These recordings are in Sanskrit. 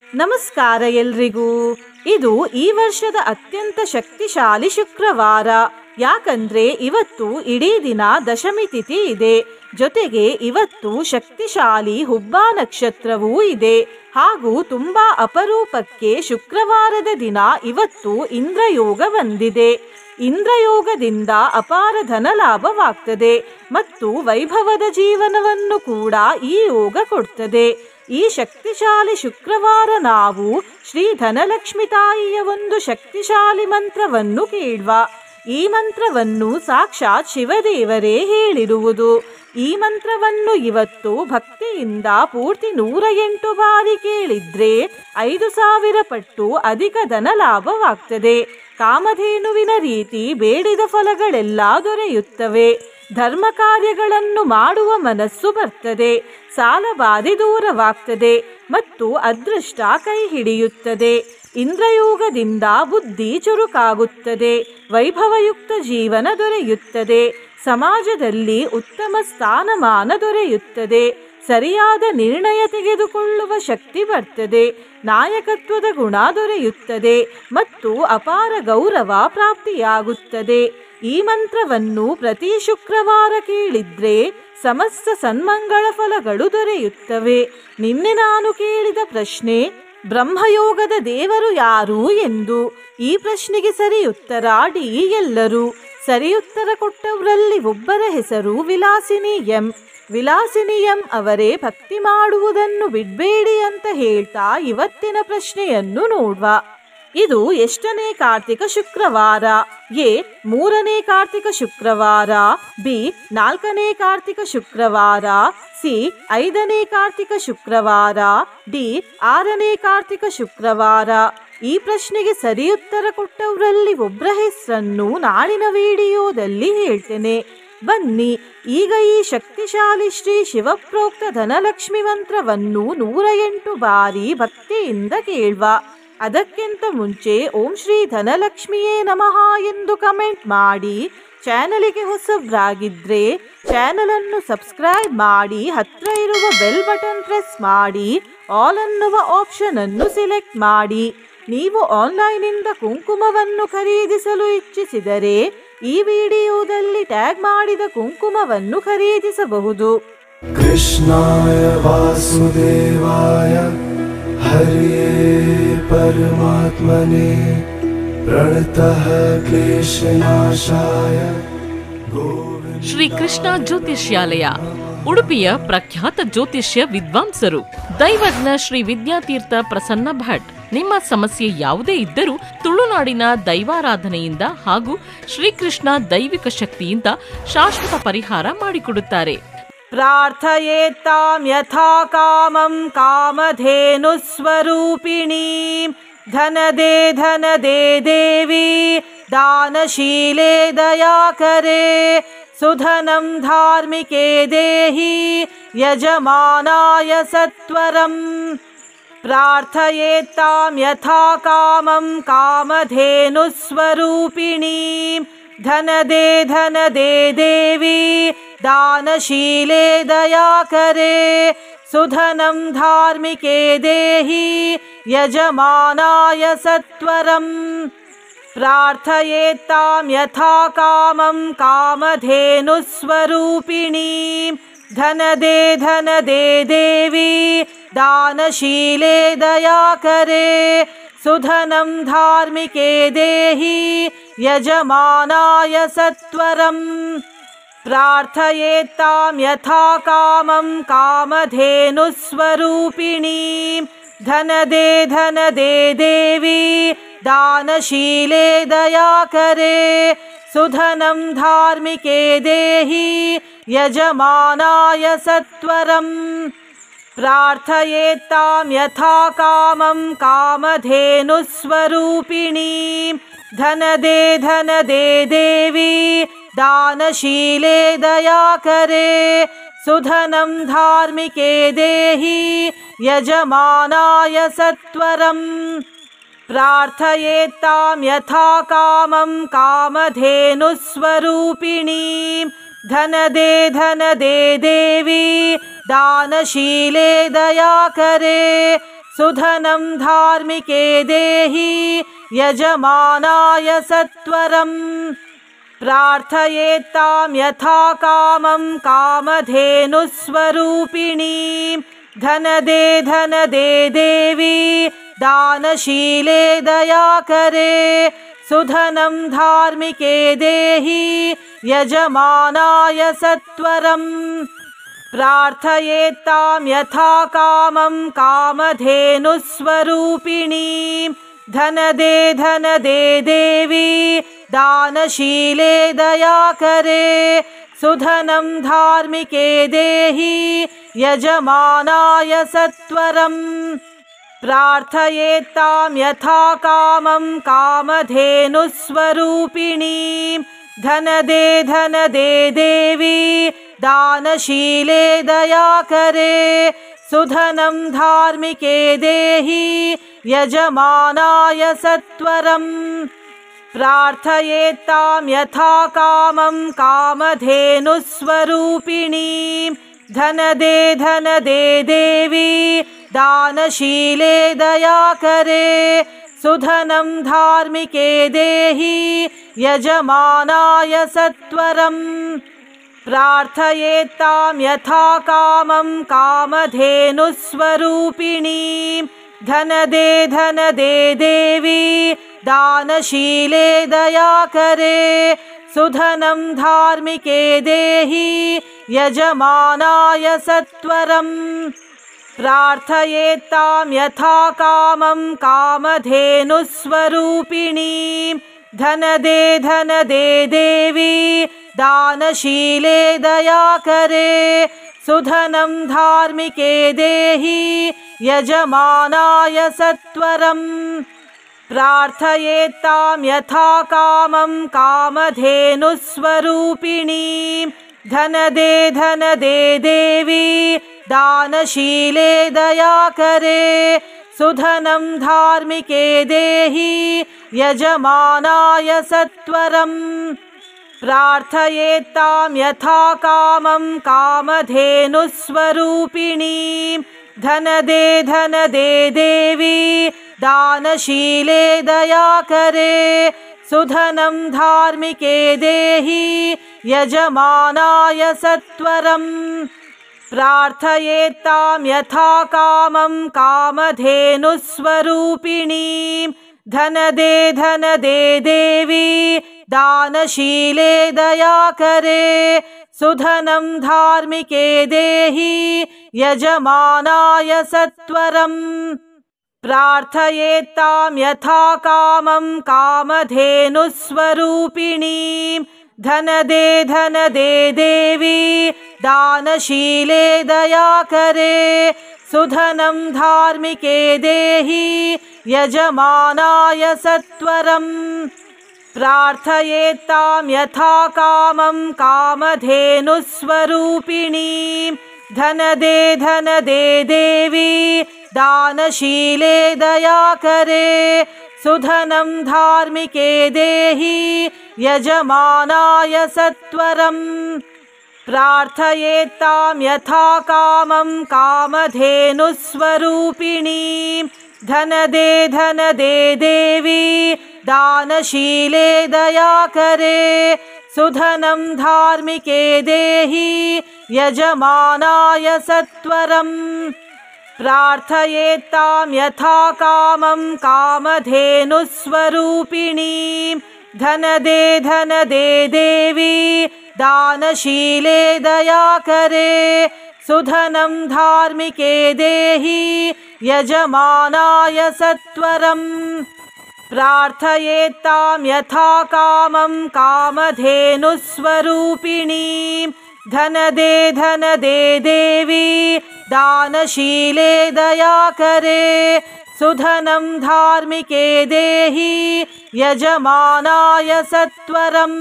ನಮಸ್ಕಾರ ಎಲ್ರಿಗೂ. ಇದು ಈ ವರ್ಷದ ಅತ್ಯಂತ ಶಕ್ತಿಶಾಲಿ ಶುಕ್ರವಾರ. ಯಾಕಂದ್ರೆ ಇವತ್ತು ಇಡೀ ದಿನ ದಶಮಿ ತಿಥಿ ಇದೆ. ಜೊತೆಗೆ ಇವತ್ತು ಶಕ್ತಿಶಾಲಿ ಹುಬ್ಬ ನಕ್ಷತ್ರವೂ ಇದೆ. ಹಾಗೂ ತುಂಬಾ ಅಪರೂಪಕ್ಕೆ ಶುಕ್ರವಾರದ ದಿನ ಇವತ್ತು ಇಂದ್ರಯೋಗ ಬಂದಿದೆ. ಇಂದ್ರಯೋಗದಿಂದ ಅಪಾರ ಧನ ಲಾಭವಾಗ್ತದೆ ಮತ್ತು ವೈಭವದ ಜೀವನವನ್ನು ಕೂಡ ಈ ಯೋಗ ಕೊಡ್ತದೆ. ಈ ಶಕ್ತಿಶಾಲಿ ಶುಕ್ರವಾರ ನಾವು ಶ್ರೀ ಧನಲಕ್ಷ್ಮಿ ತಾಯಿಯ ಒಂದು ಶಕ್ತಿಶಾಲಿ ಮಂತ್ರವನ್ನು ಕೇಳುವ. ಈ ಮಂತ್ರವನ್ನು ಸಾಕ್ಷಾತ್ ಶಿವದೇವರೇ ಹೇಳಿರುವುದು. ಈ ಮಂತ್ರವನ್ನು ಇವತ್ತು ಭಕ್ತಿಯಿಂದ ಪೂರ್ತಿ 108 ಬಾರಿ ಕೇಳಿದ್ರೆ 5000 ಪಟ್ಟು ಅಧಿಕ ಧನ ಲಾಭವಾಗ್ತದೆ. ಕಾಮಧೇನುವಿನ ರೀತಿ ಬೇಡಿದ ಫಲಗಳೆಲ್ಲ ದೊರೆಯುತ್ತವೆ. ಧರ್ಮ ಕಾರ್ಯಗಳನ್ನು ಮಾಡುವ ಮನಸ್ಸು ಬರ್ತದೆ. ಸಾಲಬಾಧೆ ದೂರವಾಗ್ತದೆ ಮತ್ತು ಅದೃಷ್ಟ ಕೈ ಹಿಡಿಯುತ್ತದೆ. ಇಂದ್ರಯೋಗದಿಂದ ಬುದ್ಧಿ ಚುರುಕಾಗುತ್ತದೆ. ವೈಭವಯುಕ್ತ ಜೀವನ ದೊರೆಯುತ್ತದೆ. ಸಮಾಜದಲ್ಲಿ ಉತ್ತಮ ಸ್ಥಾನಮಾನ ದೊರೆಯುತ್ತದೆ. ಸರಿಯಾದ ನಿರ್ಣಯ ತೆಗೆದುಕೊಳ್ಳುವ ಶಕ್ತಿ ಬರ್ತದೆ. ನಾಯಕತ್ವದ ಗುಣ ದೊರೆಯುತ್ತದೆ ಮತ್ತು ಅಪಾರ ಗೌರವ ಪ್ರಾಪ್ತಿಯಾಗುತ್ತದೆ. ಈ ಮಂತ್ರವನ್ನು ಪ್ರತಿ ಶುಕ್ರವಾರ ಕೇಳಿದ್ರೆ ಸಮಸ್ತ ಸನ್ಮಂಗಳ ಫಲಗಳು ದೊರೆಯುತ್ತವೆ. ನಿನ್ನೆ ನಾನು ಕೇಳಿದ ಪ್ರಶ್ನೆ, ಬ್ರಹ್ಮಯೋಗದ ದೇವರು ಯಾರು ಎಂದು. ಈ ಪ್ರಶ್ನೆಗೆ ಸರಿ ಉತ್ತರ ಡಿ ಎಲ್ಲರೂ. ಸರಿ ಉತ್ತರ ಕೊಟ್ಟವರಲ್ಲಿ ಒಬ್ಬರ ಹೆಸರು ವಿಲಾಸಿನಿ ಎಂ. ವಿಲಾಸಿನಿ ಎಂ ಅವರೇ ಭಕ್ತಿ ಮಾಡುವುದನ್ನು ಬಿಡಬೇಡಿ ಅಂತ ಹೇಳ್ತಾ ಇವತ್ತಿನ ಪ್ರಶ್ನೆಯನ್ನು ನೋಡುವ. ಇದು ಎಷ್ಟನೇ ಕಾರ್ತಿಕ ಶುಕ್ರವಾರ? ಎ 3ನೇ ಕಾರ್ತಿಕ ಶುಕ್ರವಾರ, ಬಿ 4ನೇ ಕಾರ್ತಿಕ ಶುಕ್ರವಾರ, ಸಿ 5ನೇ ಕಾರ್ತಿಕ ಶುಕ್ರವಾರ, ಡಿ 6ನೇ ಕಾರ್ತಿಕ ಶುಕ್ರವಾರ. ಈ ಪ್ರಶ್ನೆಗೆ ಸರಿ ಉತ್ತರ ಕೊಟ್ಟವರಲ್ಲಿ ಒಬ್ಬರ ಹೆಸರನ್ನು ನಾಳಿನ ವಿಡಿಯೋದಲ್ಲಿ ಹೇಳ್ತೇನೆ. ಬನ್ನಿ ಈಗ ಈ ಶಕ್ತಿಶಾಲಿ ಶ್ರೀ ಶಿವಪ್ರೋಕ್ತ ಧನಲಕ್ಷ್ಮಿ ಮಂತ್ರವನ್ನು 108 ಬಾರಿ ಭಕ್ತಿಯಿಂದ ಕೇಳುವ. ಅದಕ್ಕಿಂತ ಮುಂಚೆ ಓಂ ಶ್ರೀ ಧನಲಕ್ಷ್ಮಿಯೇ ನಮಃ ಎಂದು ಕಮೆಂಟ್ ಮಾಡಿ. ಚಾನಲಿಗೆ ಹೊಸಬ್ರಾಗಿದ್ರೆ ಚಾನಲನ್ನು ಸಬ್ಸ್ಕ್ರೈಬ್ ಮಾಡಿ. ಹತ್ರ ಇರುವ ಬೆಲ್ ಬಟನ್ ಪ್ರೆಸ್ ಮಾಡಿ. ಆಲ್ ಅನ್ನುವ ಆಪ್ಷನ್ ಅನ್ನು ಸೆಲೆಕ್ಟ್ ಮಾಡಿ. ನೀವು ಆನ್ಲೈನಿಂದ ಕುಂಕುಮವನ್ನು ಖರೀದಿಸಲು ಇಚ್ಛಿಸಿದರೆ ಈ ವಿಡಿಯೋದಲ್ಲಿ ಟ್ಯಾಗ್ ಮಾಡಿದ ಕುಂಕುಮವನ್ನು ಖರೀದಿಸಬಹುದು. ಕೃಷ್ಣಾಯ ವಾಸುದೇವಾಯ ಹರಿಯೇ ಪರಮಾತ್ಮನೇ ಪ್ರಣತಃ ಕ್ಲೇಶನಾಶಾಯ. ಶ್ರೀ ಕೃಷ್ಣ ಜ್ಯೋತಿಷ್ಯಾಲಯ ಉಡುಪಿಯ ಪ್ರಖ್ಯಾತ ಜ್ಯೋತಿಷ್ಯ ವಿದ್ವಾಂಸರು ದೈವಜ್ಞ ಶ್ರೀ ವಿದ್ಯಾತೀರ್ಥ ಪ್ರಸನ್ನ ಭಟ್. ನಿಮ್ಮ ಸಮಸ್ಯೆ ಯಾವುದೇ ಇದ್ದರೂ ತುಳುನಾಡಿನ ದೈವಾರಾಧನೆಯಿಂದ ಹಾಗೂ ಶ್ರೀಕೃಷ್ಣ ದೈವಿಕ ಶಕ್ತಿಯಿಂದ ಶಾಶ್ವತ ಪರಿಹಾರ ಮಾಡಿಕೊಡುತ್ತಾರೆ. ಪ್ರಾರ್ಥಯೇತ್ತಾಂ ಯಥಾ ಕಾಮಂ ಕಾಮಧೇನು ಸ್ವರೂಪಿಣೀಂ ಧನದೇ ದೇವಿ ದಾನಶೀಲೇ ದಯಾಕರೇ ಸುಧನಂ ಧಾರ್ಮಿಕೇ ದೇಹಿ ಯಜಮಾನಾಯ ಸತ್ವರಂ. ಪ್ರಾರ್ಥಯೇತ್ತಾಂ ಯಥಾ ಕಾಮಂ ಕಾಮಧೇನು ಸ್ವರೂಪಿಣೀಂ ಧನದೇ ದೇವಿ ದಾನಶೀಲೇ ದಯಾಕರೇ ಸುಧನಂ ಧಾರ್ಮಿಕೇ ದೇಹಿ ಯಜಮಾನಾಯ ಸತ್ವರಂ. ಪ್ರಾರ್ಥಯೇತ್ತಾಂ ಯಥಾ ಕಾಮಂ ಕಾಮಧೇನು ಸ್ವರೂಪಿಣೀಂ ಧನದೇ ದೇವಿ ದಾನಶೀಲೇ ದಯಾಕರೇ ಸುಧನಂ ಧಾರ್ಮಿಕೇ ದೇಹಿ ಯಜಮಾನಾಯ ಸತ್ವರಂ. ಪ್ರಾರ್ಥಯೇತ್ತಾಂ ಯಥಾ ಕಾಮಂ ಕಾಮಧೇನು ಸ್ವರೂಪಿಣೀಂ ಧನದೇ ದೇವಿ ದಾನಶೀಲೇ ದಯಾಕರೇ ಸುಧನಂ ಧಾರ್ಮಿಕೇ ದೇಹಿ ಯಜಮಾನಾಯ ಸತ್ವರಂ. ಪ್ರಾರ್ಥಯೇತ್ತಾಂ ಯಥಾ ಕಾಮಂ ಕಾಮಧೇನು ಸ್ವರೂಪಿಣೀಂ ಧನದೇ ದೇವಿ ದಾನಶೀಲೇ ದಯಾಕರೇ ಸುಧನಂ ಧಾರ್ಮಿಕೇ ದೇಹಿ ಯಜಮಾನಾಯ ಸತ್ವರಂ. ಪ್ರಾರ್ಥಯೇತ್ತಾಂ ಯಥಾ ಕಾಮಂ ಕಾಮಧೇನು ಸ್ವರೂಪಿಣೀಂ ಧನದೇ ದೇವಿ दानशीले दयाकरे सुधनं धार्मिके देहि यजमानाय सत्वरम् प्रार्थयेत्तां यथा कामं कामधेनुस्वरूपिणीं धनदे धनदे देवी दानशीले दयाकरे सुधनं धार्मिके देहि यजमानाय सत्वरम् प्रार्थयेत्तां यथा कामं कामधेनुस्वरूपिणीं धनदे धनदे देवी दानशीले दयाकरे सुधनं धार्मिके देहि यजमानाय सत्वरम् प्रार्थयेत्तां यथा कामं कामधेनुस्वरूपिणीं धनदे धनदे देवी दानशीले दयाकरे सुधनं धार्मिके देहि यजमानाय सत्वरम् प्रार्थयेत्तां यथा कामं कामधेनुस्वरूपिणीं धनदे धनदे देवी दानशीले दयाकरे सुधनं धार्मिके देहि यजमानाय सत्वरम् प्रार्थयेत्तां यथा कामं कामधेनुस्वरूपिणीं धनदे धनदे देवी दानशीले दयाकरे सुधनं धार्मिके देहि यजमानाय सत्वरम् प्रार्थयेत्तां यथा कामं कामधेनुस्वरूपिणीं धनदे धनदे देवी दानशीले दयाकरे सुधनं धार्मिके देहि यजमानाय सत्वरम् प्रार्थयेत्तां यथा कामं कामधेनुस्वरूपिणीं धनदे धनदे देवी दानशीले दयाकरे सुधनं धार्मिके देहि यजमानाय सत्वरम् प्रार्थयेत्तां यथा कामं कामधेनुस्वरूपिणीं धनदे धनदे देवी दानशीले दयाकरे सुधनं धार्मिके देहि यजमानाय सत्वरम् प्रार्थयेत्तां यथा कामं कामधेनुस्वरूपिणीं धनदे धनदे देवी दानशीले दयाकरे सुधनं धार्मिके देहि यजमानाय सत्वरम् प्रार्थयेत्तां यथा कामं कामधेनुस्वरूपिणीं धनदे धनदे देवी दानशीले दयाकरे सुधनं धार्मिके देहि यजमानाय सत्वरम् प्रार्थयेत्तां यथा कामं कामधेनुस्वरूपिणीं धनदे धनदे देवी दानशीले दयाकरे सुधनं धार्मिके देहि यजमानाय सत्वरम् प्रार्थयेत्तां यथा कामं कामधेनुस्वरूपिणीं धनदे धनदे देवी दानशीले दयाकरे सुधनं धार्मिके देहि यजमानाय सत्वरम् प्रार्थयेत्तां यथा कामं कामधेनुस्वरूपिणीं धनदे धनदे देवी दानशीले दयाकरे सुधनं धार्मिके देहि यजमानाय सत्वरम् प्रार्थयेत्तां यथा कामं कामधेनुस्वरूपिणीं धनदे धनदे देवी दानशीले दयाकरे सुधनं धार्मिके देहि यजमानाय सत्वरम्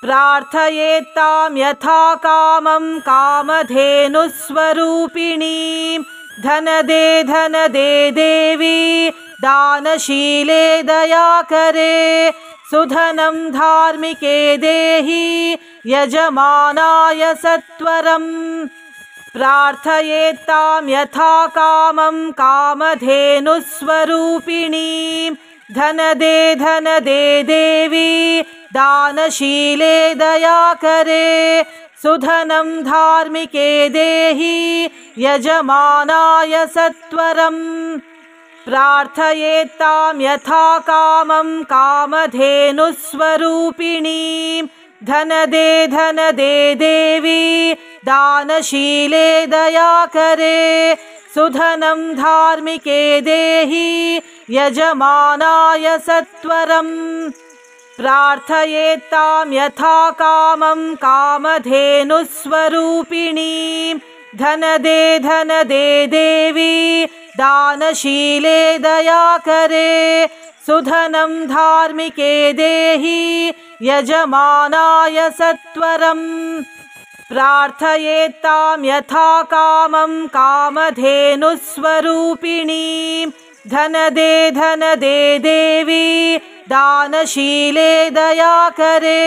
प्रार्थयेत्तां यथा कामं कामधेनुस्वरूपिणीं धनदे धनदे देवी दानशीले दयाकरे सुधनं धार्मिके देहि यजमानाय सत्वरम् प्रार्थयेत्तां यथा कामं कामधेनुस्वरूपिणीं धनदे धनदे देवी दानशीले दयाकरे सुधनं धार्मिके देहि यजमानाय सत्वरम् प्रार्थयेत्तां यथा कामं कामधेनुस्वरूपिणीं धनदे धनदे देवी दानशीले दयाकरे सुधनं धार्मिके देहि यजमानाय सत्वरम् प्रार्थयेत्तां यथा कामं कामधेनुस्वरूपिणीं धनदे धनदे देवी दानशीले दयाकरे सुधनं धार्मिके देहि यजमानाय सत्वरम् प्रार्थयेत्तां यथा कामं कामधेनुस्वरूपिणीं धनदे धनदे देवी दानशीले दयाकरे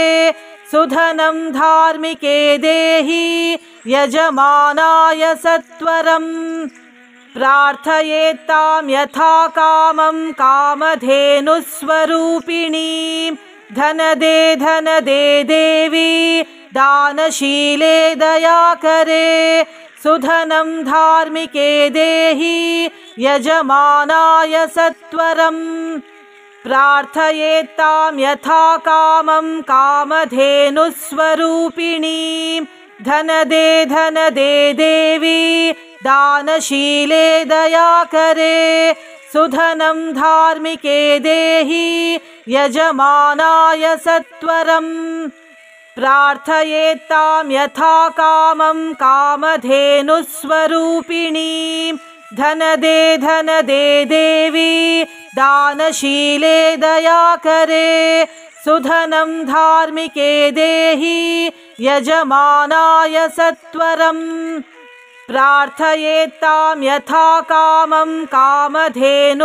सुधनं धार्मिके देहि यजमानाय सत्वरम् प्रार्थयेत्तां यथा कामं कामधेनुस्वरूपिणीं धनदे धनदे देवी दानशीले दयाकरे सुधनं धार्मिके देहि यजमानाय सत्वरम् प्रार्थयेत्तां यथा कामं कामधेनुस्वरूपिणीं धनदे धनदे देवी दानशीले दयाकरे सुधनं धार्मिके देहि यजमानाय सत्वरम् प्रार्थयेत्तां यथा कामं कामधेनुस्वरूपिणीं धनदे धनदे देवी दानशीले दयाकरे सुधनं धार्मिके देहि यजमानाय सत्वरम् प्रार्थयेत्तां यथा कामं कामधेनुस्वरूपिणीं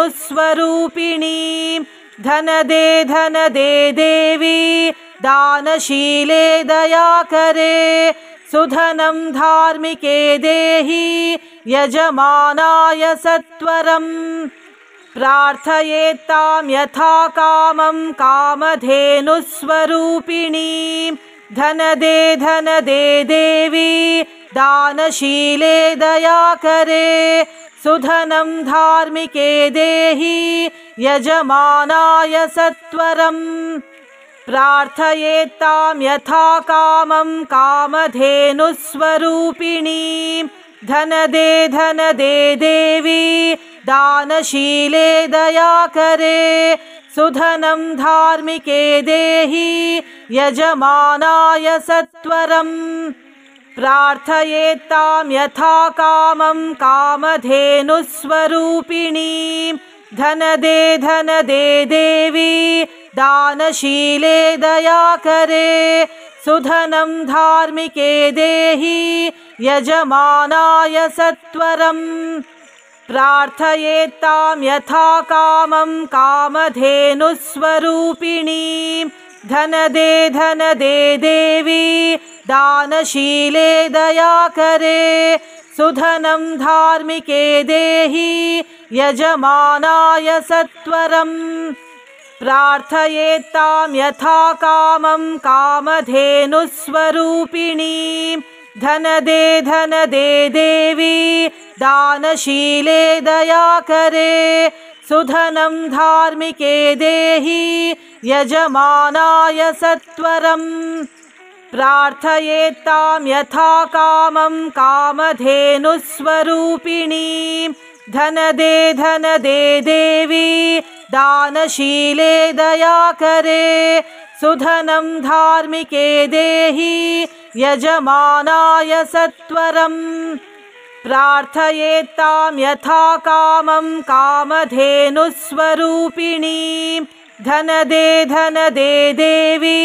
धनदे धनदे देवी दानशीले दयाकरे सुधनं धार्मिके देहि यजमानाय सत्वरम् प्रार्थयेत्तां यथा कामं कामधेनुस्वरूपिणीं धनदे धनदे देवी दानशीले दयाकरे सुधनं धार्मिके देहि यजमानाय सत्वरम् प्रार्थयेत्तां यथा कामं कामधेनुस्वरूपिणीं धनदे धनदे देवी दानशीले दयाकरे सुधनं धार्मिके देहि यजमानाय सत्वरम् प्रार्थयेत्तां यथा कामं कामधेनुस्वरूपिणीं धनदे धनदे देवी दानशीले दयाकरे सुधनं धार्मिके देहि यजमानाय सत्वरम् प्रार्थयेत्तां यथा कामं कामधेनुस्वरूपिणीं धनदे धनदे देवी दानशीले दयाकरे सुधनं धार्मिके देहि यजमानाय सत्वरम् प्रार्थयेत्तां यथा कामं कामधेनुस्वरूपिणीं धनदे धनदे देवी दानशीले दयाकरे सुधनं धार्मिके देहि यजमानाय सत्वरम् प्रार्थयेत्तां यथा कामं कामधेनुस्वरूपिणीं धनदे धनदे देवी दानशीले दयाकरे सुधनं धार्मिके देहि यजमानाय सत्वरम् प्रार्थयेत्तां यथा कामं कामधेनुस्वरूपिणीं धनदे धनदे देवी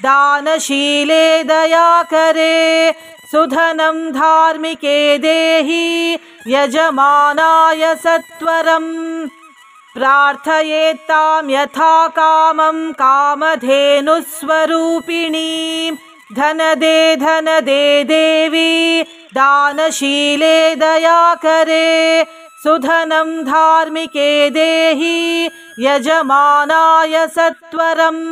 दानशीले दयाकरे सुधनं धार्मिके देहि यजमानाय सत्वरम् प्रार्थयेत्तां यथा कामं कामधेनुस्वरूपिणीं धनदे धनदे देवी दानशीले दयाकरे सुधनं धार्मिके देहि यजमानाय सत्वरम्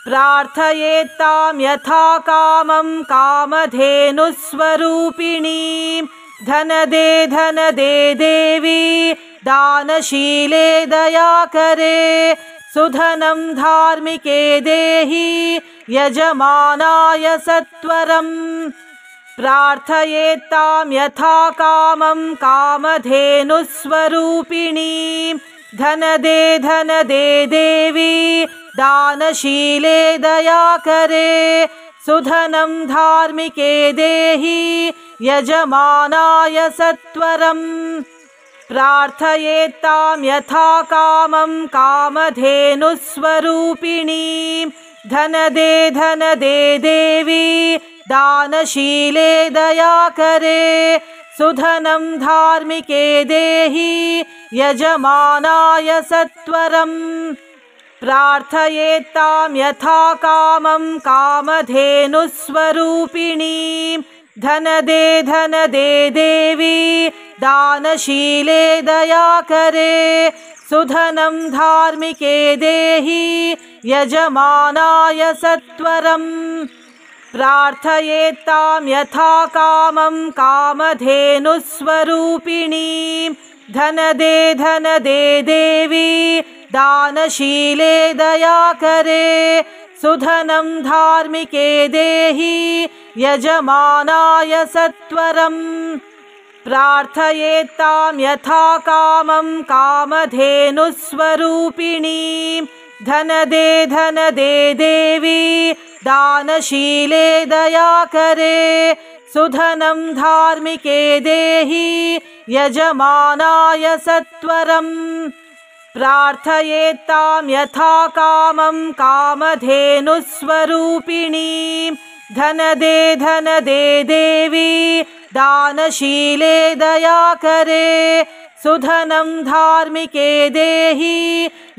प्रार्थयेत्तां यथा कामं कामधेनुस्वरूपिणीं धनदे धनदे देवी दानशीले दयाकरे सुधनं धार्मिके देहि यजमानाय सत्वरम् प्रार्थयेत्तां यथा कामं कामधेनुस्वरूपिणीं धनदे धनदे देवी दानशीले दयाकरे सुधनं धार्मिके देहि यजमानाय सत्वरम् प्रार्थयेत्तां यथा कामं कामधेनुस्वरूपिणीं धनदे धनदे देवी दानशीले दयाकरे सुधनं धार्मिके देहि यजमानाय सत्वरम् प्रार्थयेत्तां यथा कामं कामधेनुस्वरूपिणीं धनदे धनदे देवी दानशीले दयाकरे सुधनं धार्मिके देहि यजमानाय सत्वरम् प्रार्थयेत्तां यथा कामं कामधेनुस्वरूपिणीं धनदे धनदे देवी दानशीले दयाकरे सुधनं धार्मिके देहि यजमानाय सत्वरम् प्रार्थयेत्तां यथा कामं कामधेनुस्वरूपिणीं धनदे धनदे देवी दानशीले दयाकरे सुधनं धार्मिके देहि यजमानाय सत्वरम् प्रार्थयेत्तां यथा कामं कामधेनुस्वरूपिणीं धनदे धनदे देवी दानशीले दयाकरे सुधनं धार्मिके देहि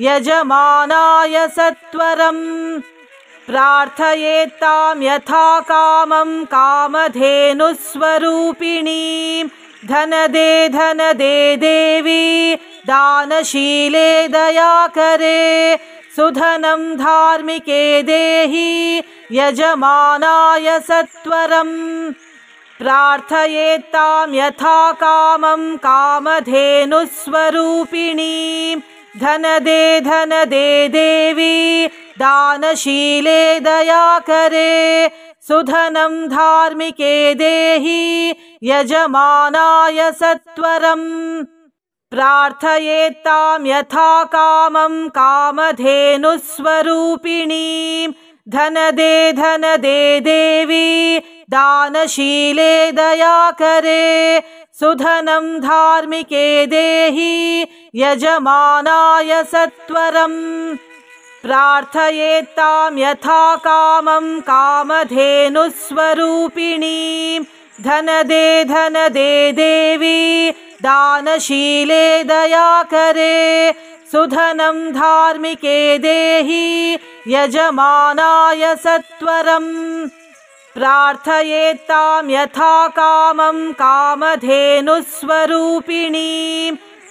यजमानाय सत्वरम् प्रार्थयेत्तां यथा कामं कामधेनुस्वरूपिणीं धनदे धनदे देवी दानशीले दयाकरे सुधनं धार्मिके देहि यजमानाय सत्वरम् प्रार्थयेत्तां यथा कामं कामधेनुस्वरूपिणीं धनदे धनदे देवी दानशीले दयाकरे सुधनं धार्मिके देहि यजमानाय सत्वरम् प्रार्थयेत्तां यथा कामं कामधेनुस्वरूपिणीं धनदे धनदे देवी दानशीले दयाकरे सुधनं धार्मिके देहि यजमानाय सत्वरम् प्रार्थयेत्तां यथा कामं कामधेनुस्वरूपिणीं धनदे धनदे देवी दानशीले दयाकरे सुधनं धार्मिके देहि यजमानाय सत्वरम् प्रार्थयेत्तां यथा कामं कामधेनुस्वरूपिणीं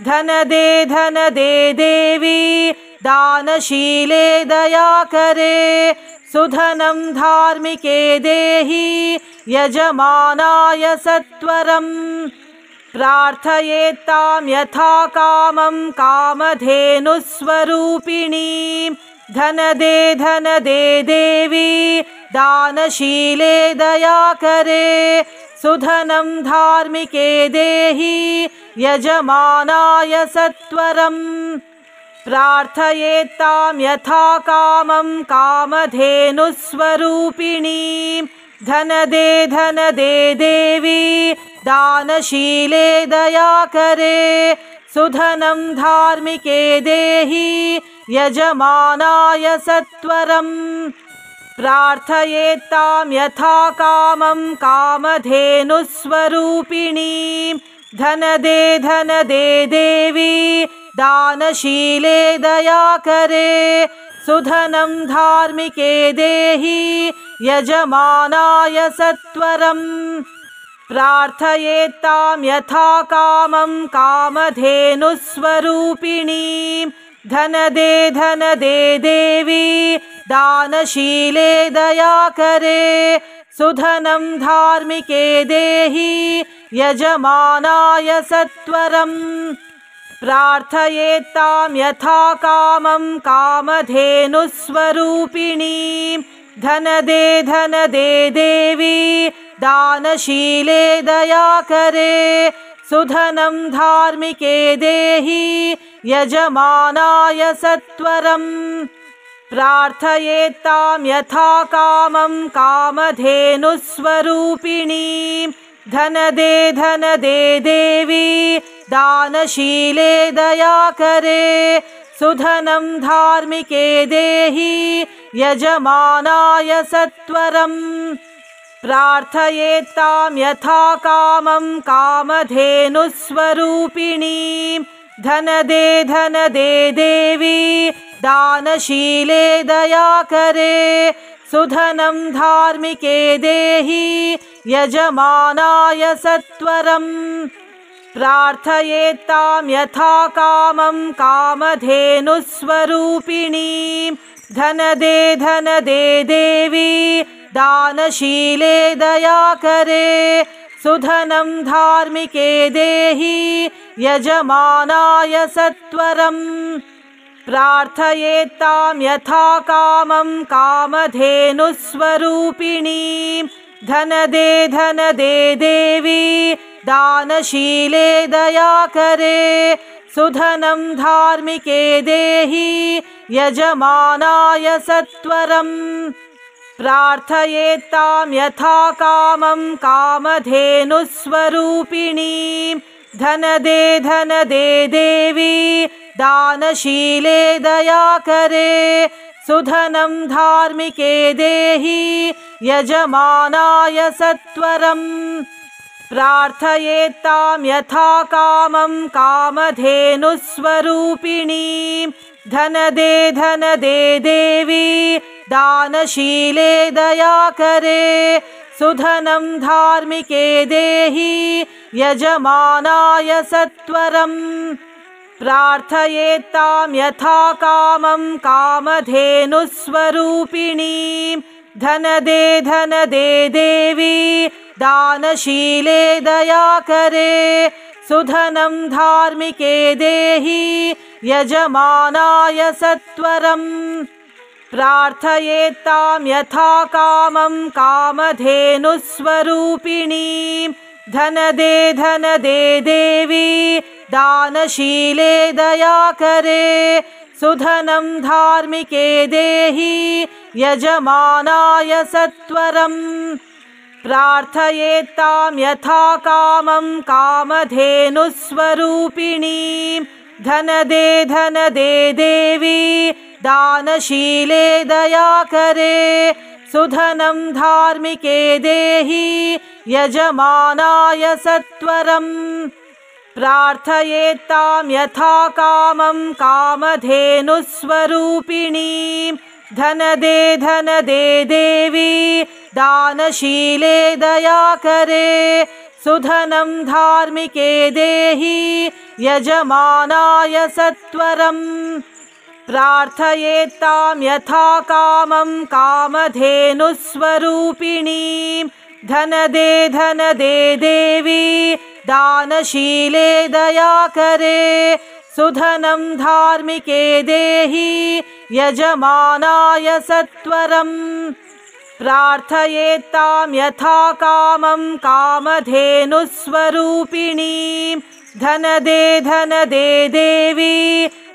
धनदे धनदे देवी दानशीले दयाकरे सुधनं धार्मिके देहि यजमानाय सत्वरम् प्रार्थयेत्तां यथा कामं कामधेनुस्वरूपिणीं धनदे धनदे देवी दानशीले दयाकरे सुधनं धार्मिके देहि यजमानाय सत्वरम् प्रार्थयेत्तां यथा कामं कामधेनुस्वरूपिणीं धनदे धनदे देवी दानशीले दयाकरे सुधनं धार्मिके देहि यजमानाय सत्वरम् प्रार्थयेत्तां यथा कामं कामधेनुस्वरूपिणीं धनदे धनदे देवी दानशीले दयाकरे सुधनं धार्मिके देहि यजमानाय सत्वरम् प्रार्थयेत्तां यथा कामं कामधेनुस्वरूपिणीं धनदे धनदे देवी दानशीले दयाकरे सुधनं धार्मिके देहि यजमानाय सत्वरम् प्रार्थयेत्तां यथा कामं कामधेनुस्वरूपिणीं धनदे धनदे देवी दानशीले दयाकरे सुधनं धार्मिके देहि यजमानाय सत्वरम् प्रार्थयेत्तां यथा कामं कामधेनुस्वरूपिणीं धनदे धनदे देवी दानशीले दयाकरे सुधनं धार्मिके देहि यजमानाय सत्वरम् प्रार्थयेत्तां यथा कामं कामधेनुस्वरूपिणीं धनदे धनदे देवी दानशीले दयाकरे सुधनं धार्मिके देहि यजमानाय सत्वरम् प्रार्थयेत्तां यथा कामं कामधेनुस्वरूपिणीं धनदे धनदे देवी दानशीले दयाकरे सुधनं धार्मिके देहि यजमानाय सत्वरम् प्रार्थयेत्तां यथा कामं कामधेनुस्वरूपिणीं धनदे धनदे देवी दानशीले दयाकरे सुधनं धार्मिके देहि यजमानाय सत्वरम् प्रार्थयेत्तां यथा कामं कामधेनुस्वरूपिणीं धनदे धनदे देवी दानशीले दयाकरे सुधनं धार्मिके देहि यजमानाय सत्वरम् प्रार्थयेत्तां यथा कामं कामधेनुस्वरूपिणीं धनदे धनदे देवी दानशीले दयाकरे सुधनं धार्मिके देहि यजमानाय सत्वरम् प्रार्थयेत्तां यथा कामं कामधेनुस्वरूपिणीं धनदे धनदे देवी दानशीले दयाकरे सुधनं धार्मिके देहि यजमानाय सत्वरम् प्रार्थयेत्तां यथा कामं कामधेनुस्वरूपिणीं धनदे धनदे देवी दानशीले दयाकरे सुधनं धार्मिके देहि यजमानाय सत्वरम् प्रार्थयेत्तां यथा कामं कामधेनुस्वरूपिणीं धनदे धनदे देवी दानशीले दयाकरे सुधनं धार्मिके देहि यजमानाय सत्वरम् प्रार्थयेत्तां यथा कामं कामधेनुस्वरूपिणीं धनदे धनदे देवी दानशीले दयाकरे सुधनं धार्मिके देहि यजमानाय सत्वरम् प्रार्थयेत्तां यथा कामं कामधेनुस्वरूपिणीं धनदे धनदे देवी दानशीले दयाकरे सुधनं धार्मिके देहि यजमानाय सत्वरम् प्रार्थयेत्तां यथा कामं कामधेनुस्वरूपिणीं धनदे धनदे देवी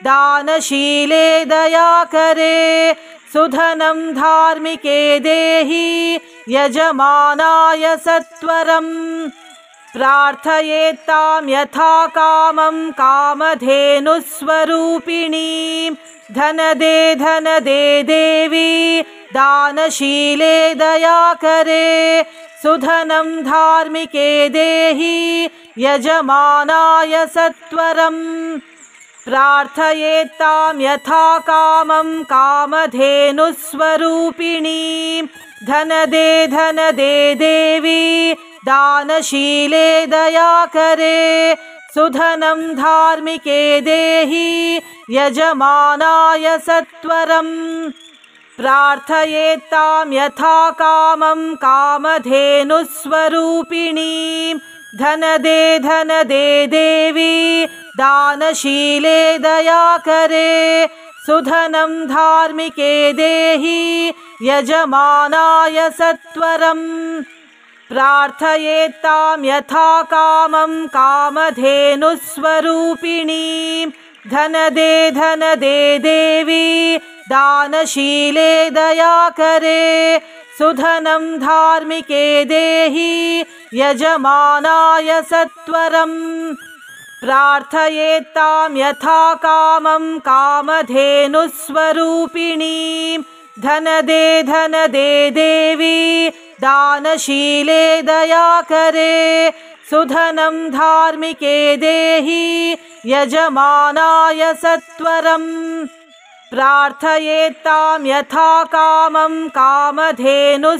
दानशीले दयाकरे सुधनं धार्मिके देहि यजमानाय सत्वरम् प्रार्थयेत्तां यथा कामं कामधेनुस्वरूपिणीं धनदे धनदे देवी दानशीले दयाकरे सुधनं धार्मिके देहि यजमानाय सत्वरम् प्रार्थयेत्तां यथा कामं कामधेनुस्वरूपिणीं धनदे धनदे देवी दानशीले दयाकरे सुधनं धार्मिके देहि यजमानाय सत्वरम् प्रार्थयेत्तां यथा कामं कामधेनुस्वरूपिणीं धनदे धनदे देवी दानशीले दयाकरे सुधनं धार्मिके देहि यजमानाय सत्वरम् प्रार्थयेत्तां यथा कामं कामधेनुस्वरूपिणीं धनदे धनदे देवी दानशीले दयाकरे सुधनं धार्मिके देहि यजमानाय सत्वरम् प्रार्थयेत्तां यथा कामं कामधेनुस्वरूपिणीं धनदे धनदे देवी दानशीले दयाकरे सुधनं धार्मिके देहि यजमानाय सत्वरम् प्रार्थयेत्तां यथा कामं कामधेनुस्वरूपिणीं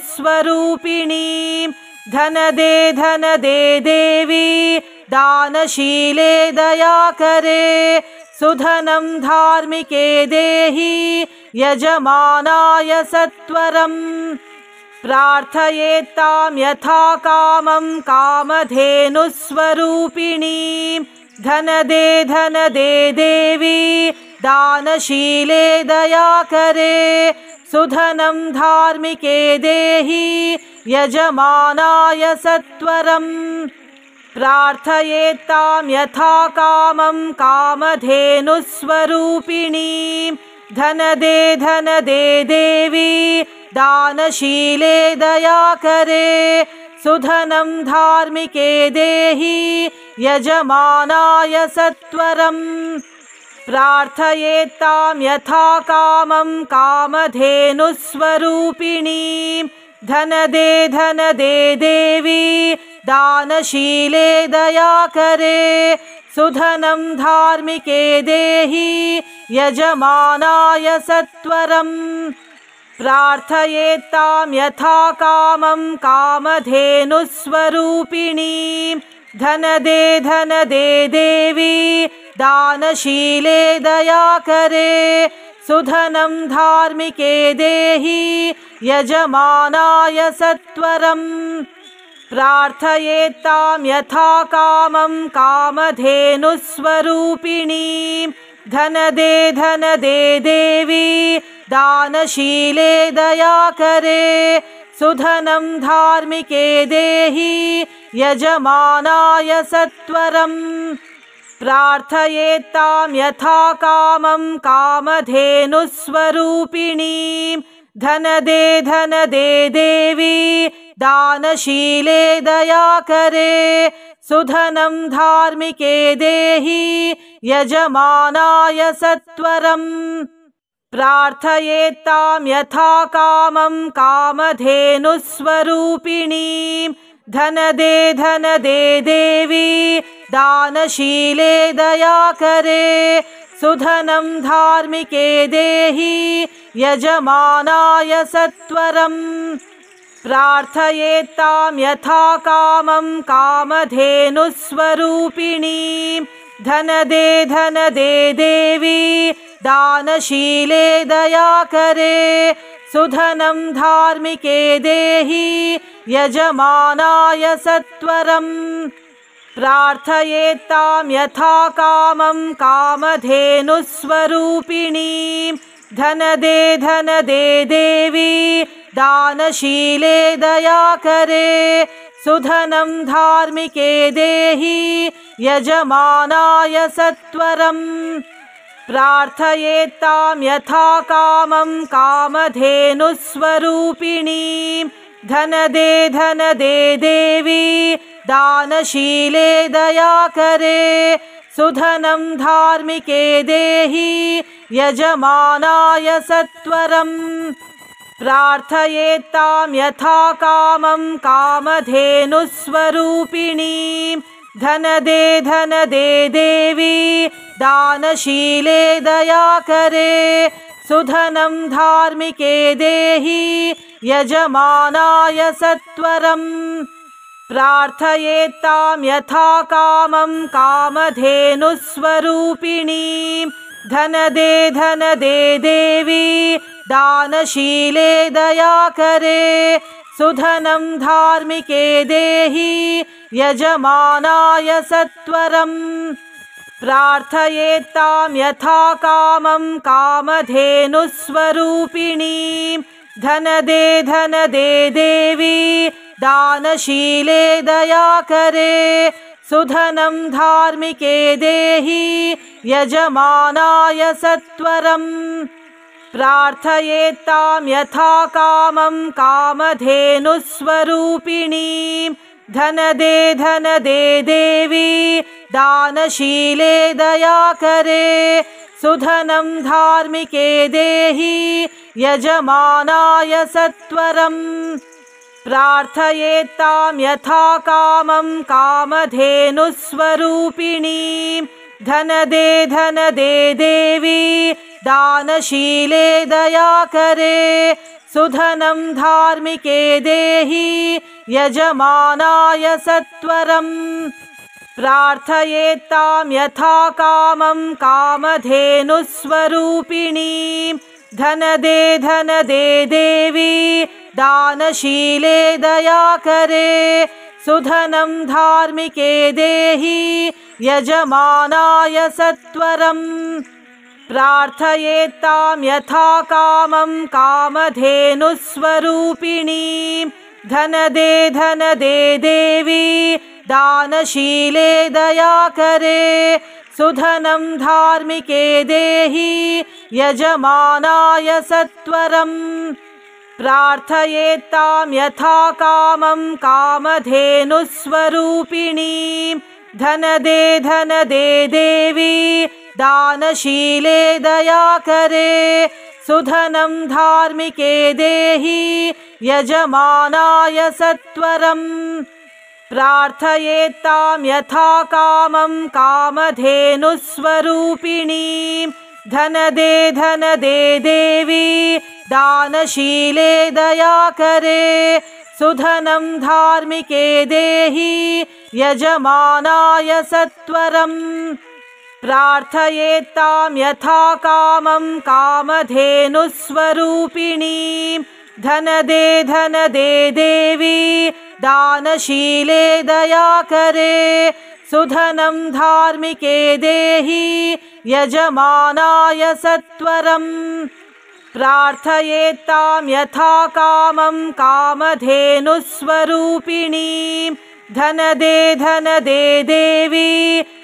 धनदे धनदे देवी दानशीले दयाकरे सुधनं धार्मिके देहि यजमानाय सत्वरम् प्रार्थयेत्तां यथा कामं कामधेनुस्वरूपिणीं धनदे धनदे देवी दानशीले दयाकरे सुधनं धार्मिके देहि यजमानाय सत्वरम् प्रार्थयेत्तां यथा कामं कामधेनुस्वरूपिणीं धनदे धनदे देवी दानशीले दयाकरे सुधनं धार्मिके देहि यजमानाय सत्वरम् प्रार्थयेत्तां यथा कामं कामधेनुस्वरूपिणीं धनदे धनदे देवी दानशीले दयाकरे सुधनं धार्मिके देहि यजमानाय सत्वरम् प्रार्थयेत्तां यथा कामं कामधेनुस्वरूपिणीं धनदे धनदे देवी दानशीले दयाकरे सुधनं धार्मिके देहि यजमानाय सत्वरम् प्रार्थयेत्तां यथा कामं कामधेनुस्वरूपिणीं धनदे धनदे देवी दानशीले दयाकरे सुधनं धार्मिके देहि यजमानाय सत्वरम् प्रार्थयेत्तां यथा कामं कामधेनुस्वरूपिणीं धनदे धनदे देवी दानशीले दयाकरे सुधनं धार्मिके देहि यजमानाय सत्वरम् प्रार्थयेत्तां यथा कामं कामधेनुस्वरूपिणीं धनदे धनदे देवी दानशीले दयाकरे सुधनं धार्मिके देहि यजमानाय सत्वरम् प्रार्थयेत्तां यथा कामं कामधेनुस्वरूपिणीं धनदे धनदे देवी दानशीले दयाकरे सुधनं धार्मिके देहि यजमानाय सत्वरम् प्रार्थयेत्तां यथा कामं कामधेनुस्वरूपिणीं धनदे धनदे देवी दानशीले दयाकरे सुधनं धार्मिके देहि यजमानाय सत्वरम् प्रार्थयेत्तां यथा कामं कामधेनुस्वरूपिणीं धनदे धनदे देवी दानशीले दयाकरे सुधनं धार्मिके देहि यजमानाय सत्वरम् प्रार्थयेत्तां यथा कामं कामधेनुस्वरूपिणीं धनदे धनदे देवी दानशीले दयाकरे सुधनं धार्मिके देहि यजमानाय सत्वरम् प्रार्थयेत्तां यथा कामं कामधेनुस्वरूपिणीं धनदे धनदे देवी दानशीले दयाकरे सुधनं धार्मिके देहि यजमानाय सत्वरम् प्रार्थयेत्तां यथा कामं कामधेनुस्वरूपिणीं धनदे धनदे देवी दानशीले दयाकरे सुधनं धार्मिके देहि यजमानाय सत्वरम् प्रार्थयेत्तां यथा कामं कामधेनुस्वरूपिणीं धनदे धनदे देवी दानशीले दयाकरे सुधनं धार्मिके देहि यजमानाय सत्वरम् प्रार्थयेत्तां यथा कामं कामधेनुस्वरूपिणीं धनदे धनदे देवी दानशीले दयाकरे सुधनं धार्मिके देहि यजमानाय सत्वरम् प्रार्थयेत्तां यथा कामं कामधेनुस्वरूपिणीं धनदे धनदे देवी दानशीले दयाकरे सुधनं धार्मिके देहि यजमानाय सत्वरम् प्रार्थयेत्तां यथा कामं कामधेनुस्वरूपिणीं धनदे धनदे देवी दानशीले दयाकरे सुधनं धार्मिके देहि यजमानाय सत्वरम् प्रार्थयेत्तां यथा कामं कामधेनुस्वरूपिणीं धनदे धनदे देवी दानशीले दयाकरे सुधनं धार्मिके देहि यजमानाय सत्वरम् प्रार्थयेत्तां यथा कामं कामधेनुस्वरूपिणीं धनदे धनदे देवी दानशीले दयाकरे सुधनं धार्मिके देहि यजमानाय सत्वरम् प्रार्थयेत्तां यथा कामं कामधेनुस्वरूपिणीं धनदे धनदे देवी दानशीले दयाकरे सुधनं धार्मिके देहि यजमानाय सत्वरम् प्रार्थयेत्तां यथा कामं कामधेनुस्वरूपिणीं धनदे धनदे देवी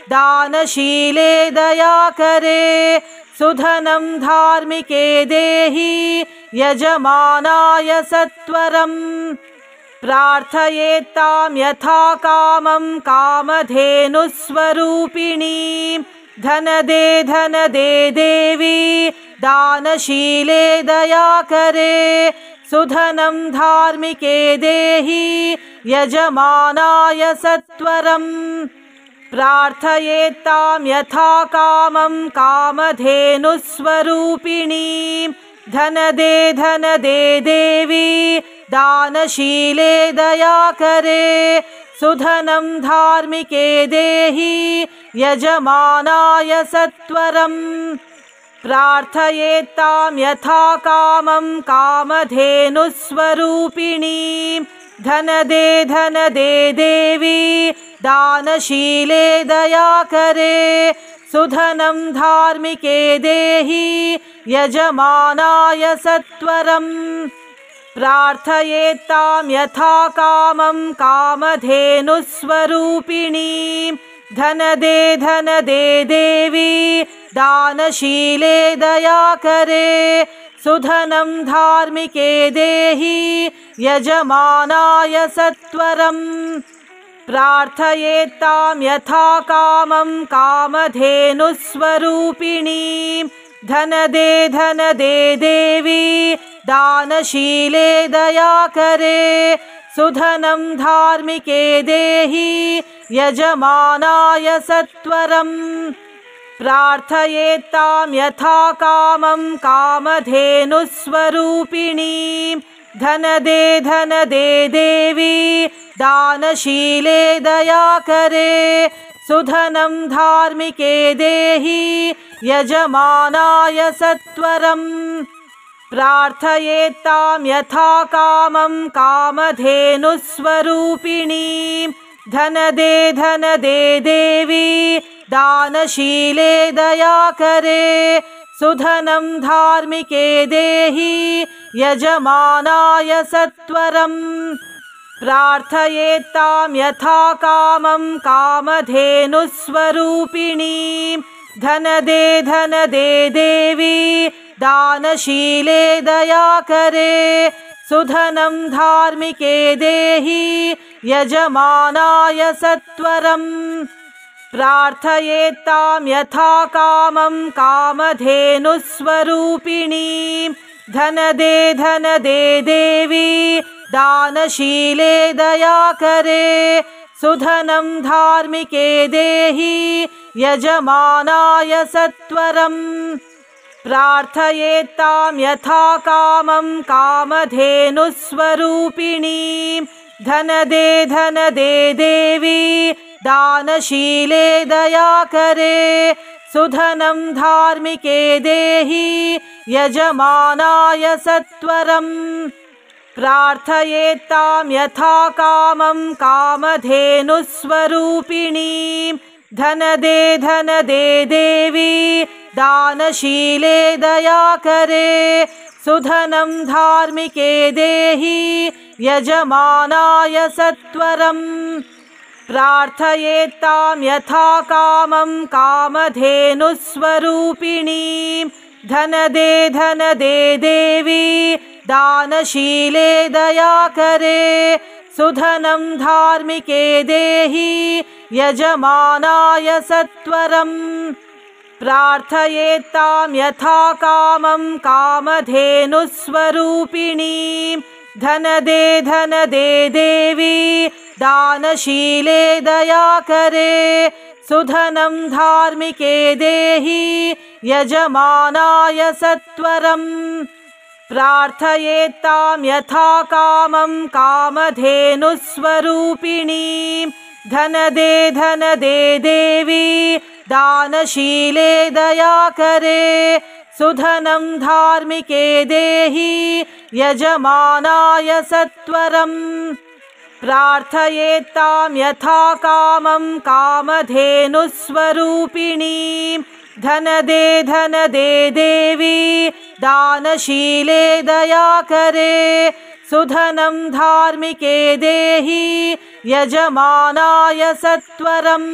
दानशीले दयाकरे सुधनं धार्मिके देहि यजमानाय सत्वरम् प्रार्थयेत्तां यथा कामं कामधेनुस्वरूपिणीं धनदे धनदे देवी दानशीले दयाकरे सुधनं धार्मिके देहि यजमानाय सत्वरम् प्रार्थयेत्तां यथा कामं कामधेनुस्वरूपिणीं धनदे धनदे देवी दानशीले दयाकरे सुधनं धार्मिके देहि यजमानाय सत्वरम् प्रार्थयेत्तां यथा कामं कामधेनुस्वरूपिणीं धनदे धनदे देवी दानशीले दयाकरे सुधनं धार्मिके देहि यजमानाय सत्वरम् प्रार्थयेत्तां यथा कामं कामधेनुस्वरूपिणीं धनदे धनदे देवी दानशीले दयाकरे सुधनं धार्मिके देहि यजमानाय सत्वरम् प्रार्थयेत्तां यथा कामं कामधेनुस्वरूपिणीं धनदे धनदे देवी दानशीले दयाकरे सुधनं धार्मिके देहि यजमानाय सत्वरम् प्रार्थयेत्तां यथा कामं कामधेनुस्वरूपिणीं धनदे धनदे देवी दानशीले दयाकरे सुधनं धार्मिके देहि यजमानाय सत्वरम् प्रार्थयेत्तां यथा कामं कामधेनुस्वरूपिणीं धनदे धनदे देवी दानशीले दयाकरे सुधनं धार्मिके देहि यजमानाय सत्वरम् प्रार्थयेत्तां यथा कामं कामधेनुस्वरूपिणीं धनदे धनदे देवी दानशीले दयाकरे सुधनं धार्मिके देहि यजमानाय सत्वरम् प्रार्थयेत्तां यथा कामं कामधेनुस्वरूपिणीं धनदे धनदे देवी दानशीले दयाकरे सुधनं धार्मिके देहि यजमानाय सत्वरम् प्रार्थयेत्तां यथा कामं कामधेनुस्वरूपिणीं धनदे धनदे देवी दानशीले दयाकरे सुधनं धार्मिके देहि यजमानाय सत्वरम् प्रार्थयेत्तां यथा कामं कामधेनुस्वरूपिणीं धनदे धनदे देवी दानशीले दयाकरे सुधनं धार्मिके देहि यजमानाय सत्वरम् प्रार्थयेत्तां यथा कामं कामधेनुस्वरूपिणीं धनदे धनदे देवी दानशीले दयाकरे सुधनं धार्मिके देहि यजमानाय सत्वरम् प्रार्थयेत्तां यथा कामं कामधेनुस्वरूपिणीं धनदे धनदे देवी दानशीले दयाकरे सुधनं धार्मिके देहि यजमानाय सत्वरम् प्रार्थयेत्तां यथा कामं कामधेनुस्वरूपिणीं धनदे धनदे देवी दानशीले दयाकरे सुधनं धार्मिके देहि यजमानाय सत्वरम् प्रार्थयेत्तां यथा कामं कामधेनुस्वरूपिणीं धनदे धनदे देवी दानशीले दयाकरे सुधनं धार्मिके देहि यजमानाय सत्वरम्